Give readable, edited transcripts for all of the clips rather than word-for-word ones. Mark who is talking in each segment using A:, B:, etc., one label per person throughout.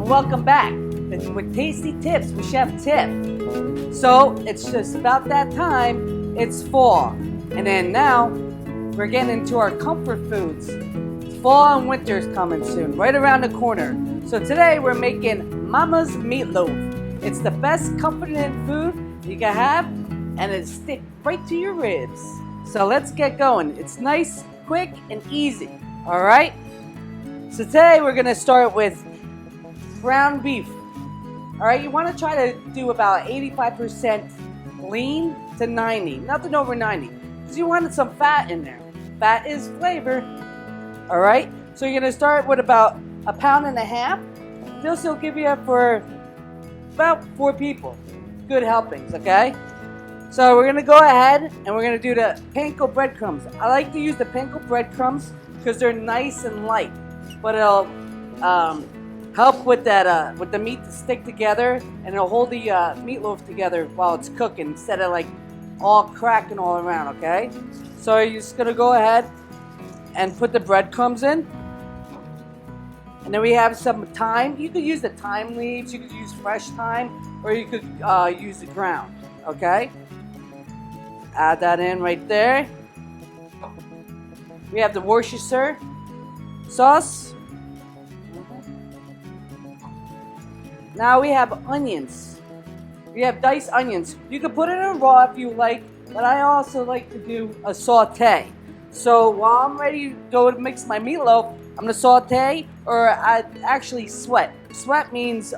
A: welcome back with Tasty Tips with Chef Tip. So it's just about that time. It's fall, and then now we're getting into our comfort foods. Fall and winter's coming soon, right around the corner. So today we're making Mama's Meatloaf. It's the best comforting food you can have, and it sticks right to your ribs. So let's get going. It's nice, quick, and easy. All right. So today we're gonna start with ground beef. All right, you want to try to do about 85% lean to 90, nothing over 90, because you wanted some fat in there. Fat is flavor. All right, so you're gonna start with about 1.5 pounds. This will give you for about 4 people, good helpings. Okay, so we're gonna go ahead and we're gonna do the panko breadcrumbs. I like to use the panko breadcrumbs because they're nice and light, but it'll help with that with the meat to stick together, and it'll hold the meatloaf together while it's cooking instead of like all cracking all around. Okay, so you're just gonna go ahead and put the breadcrumbs in, and then we have some thyme. You could use the thyme leaves, you could use fresh thyme, or you could use the ground. Okay, add that in right there. We have the Worcestershire sauce. Now we have onions. We have diced onions. You can put it in raw if you like, but I also like to do a saute. So while I'm ready to go to mix my meatloaf, I'm gonna saute, or I actually sweat. Sweat means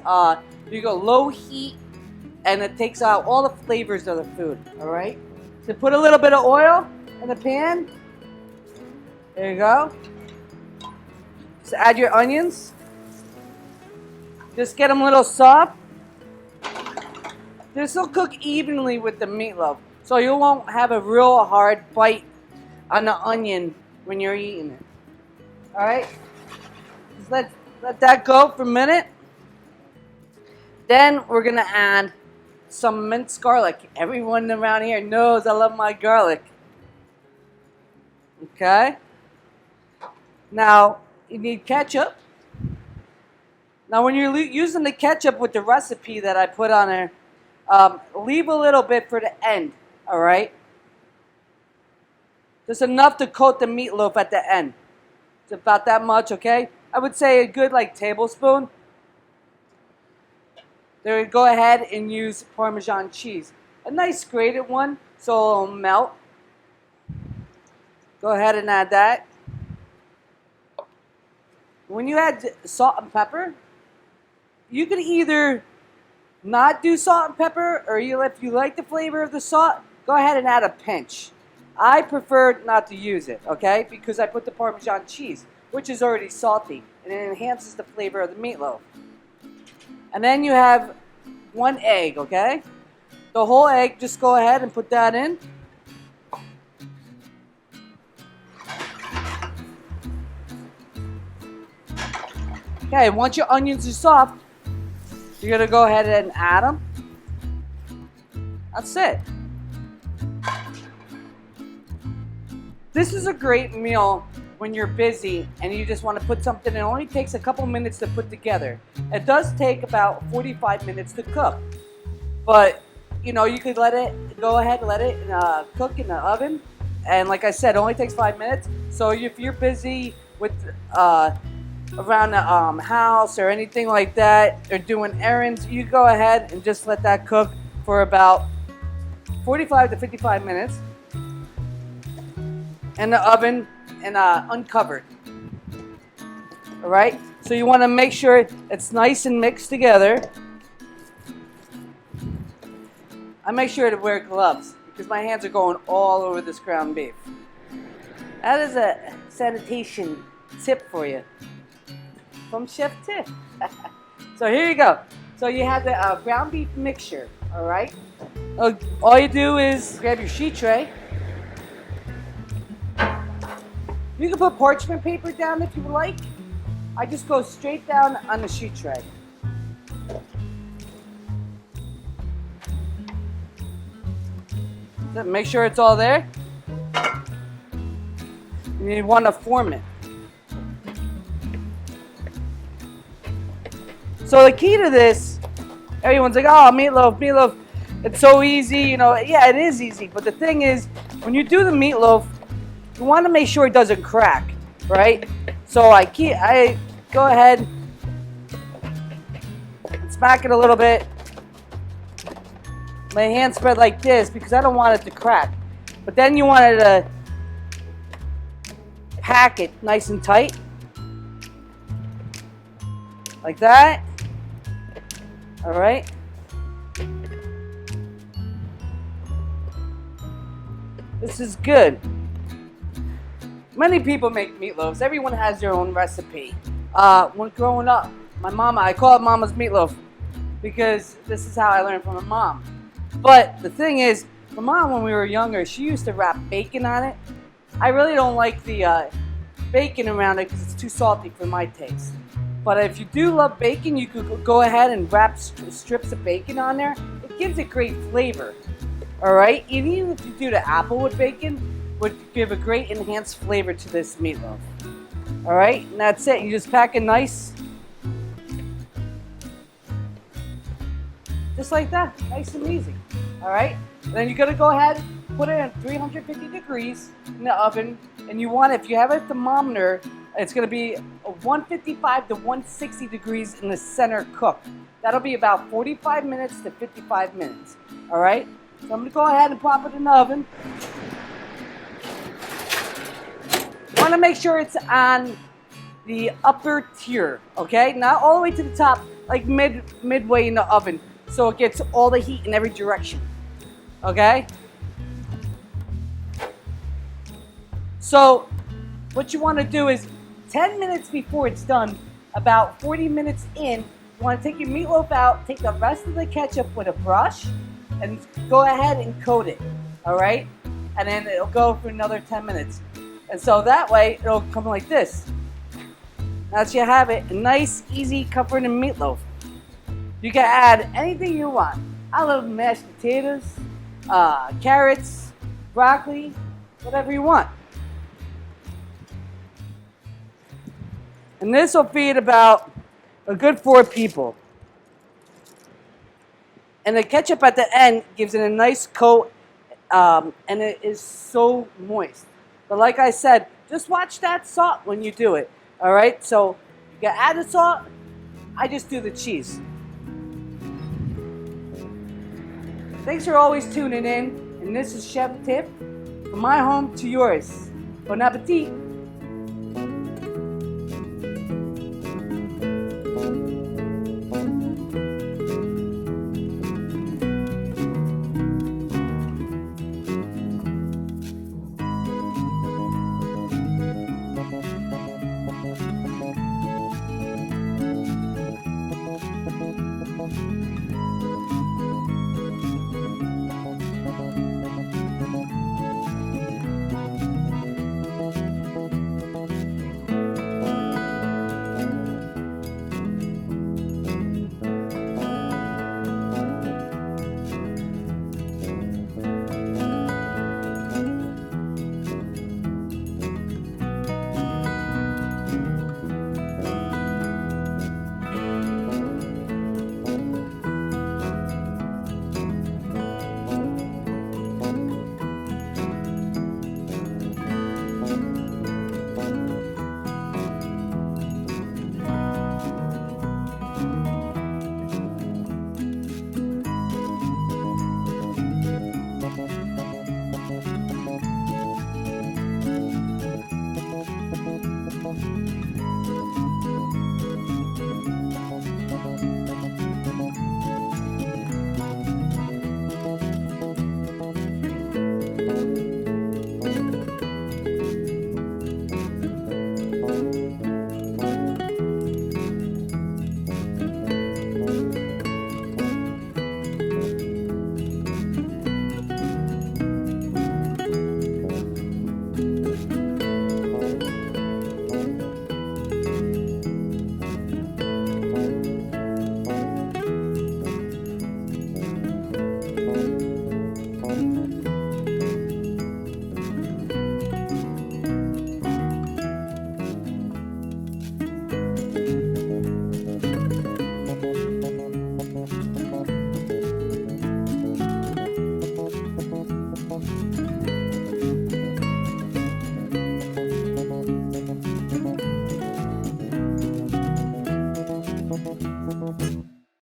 A: you go low heat, and it takes out all the flavors of the food. All right. So put a little bit of oil in the pan. There you go. So add your onions. Just get them a little soft. This will cook evenly with the meatloaf, so you won't have a real hard bite on the onion when you're eating it. All right, just let that go for a minute. Then we're gonna add some minced garlic. Everyone around here knows I love my garlic. Okay. Now you need ketchup. Now when you're using the ketchup with the recipe that I put on there, leave a little bit for the end, all right? Just enough to coat the meatloaf at the end. It's about that much, okay? I would say a good like tablespoon. There, go ahead and use Parmesan cheese. A nice grated one so it'll melt. Go ahead and add that. When you add salt and pepper, you can either not do salt and pepper, or if you like the flavor of the salt, go ahead and add a pinch. I prefer not to use it, okay, because I put the Parmesan cheese, which is already salty, and it enhances the flavor of the meatloaf. And then you have 1 egg, okay? The whole egg, just go ahead and put that in. Okay, once your onions are soft, you're gonna go ahead and add them. That's it. This is a great meal when you're busy and you just want to put something. It only takes a couple minutes to put together. It does take about 45 minutes to cook, but you know you could let it cook in the oven. And like I said, it only takes 5 minutes. So if you're busy with around the house or anything like that, or doing errands, you go ahead and just let that cook for about 45 to 55 minutes in the oven and uncovered. All right, so you want to make sure it's nice and mixed together. I make sure to wear gloves because my hands are going all over this ground beef. That is a sanitation tip for you from Chef Tip. So here you go. So you have the ground beef mixture, all right? All you do is grab your sheet tray. You can put parchment paper down if you like. I just go straight down on the sheet tray. So make sure it's all there. And you want to form it. So the key to this, everyone's like, oh, meatloaf, meatloaf, it's so easy, you know. Yeah, it is easy, but the thing is, when you do the meatloaf, you want to make sure it doesn't crack, right? So I go ahead and smack it a little bit. My hand spread like this because I don't want it to crack. But then you want it to pack it nice and tight. Like that. All right. This is good. Many people make meatloaves. Everyone has their own recipe. When growing up, my mama, I call it Mama's meatloaf because this is how I learned from my mom. But the thing is, my mom, when we were younger, she used to wrap bacon on it. I really don't like the bacon around it because it's too salty for my taste. But if you do love bacon, you could go ahead and wrap strips of bacon on there. It gives it great flavor. All right? Even if you do the apple with bacon, would give a great enhanced flavor to this meatloaf. All right? And that's it. You just pack it nice. Just like that. Nice and easy. All right? And then you're going to go ahead, put it at 350 degrees in the oven. And you want, if you have a thermometer, it's going to be 155 to 160 degrees in the center cook. That'll be about 45 minutes to 55 minutes. All right? So I'm going to go ahead and pop it in the oven. You want to make sure it's on the upper tier, okay? Not all the way to the top, like midway in the oven, so it gets all the heat in every direction, okay? So what you want to do is 10 minutes before it's done, about 40 minutes in, you want to take your meatloaf out, take the rest of the ketchup with a brush, and go ahead and coat it, all right? And then it'll go for another 10 minutes. And so that way, it'll come like this. Now that you have it, a nice, easy, comforting meatloaf. You can add anything you want. I love mashed potatoes, carrots, broccoli, whatever you want. And this will feed about a good 4 people. And the ketchup at the end gives it a nice coat, and it is so moist. But like I said, just watch that salt when you do it. All right, so you can add the salt. I just do the cheese. Thanks for always tuning in. And this is Chef Tiff, from my home to yours. Bon appetit.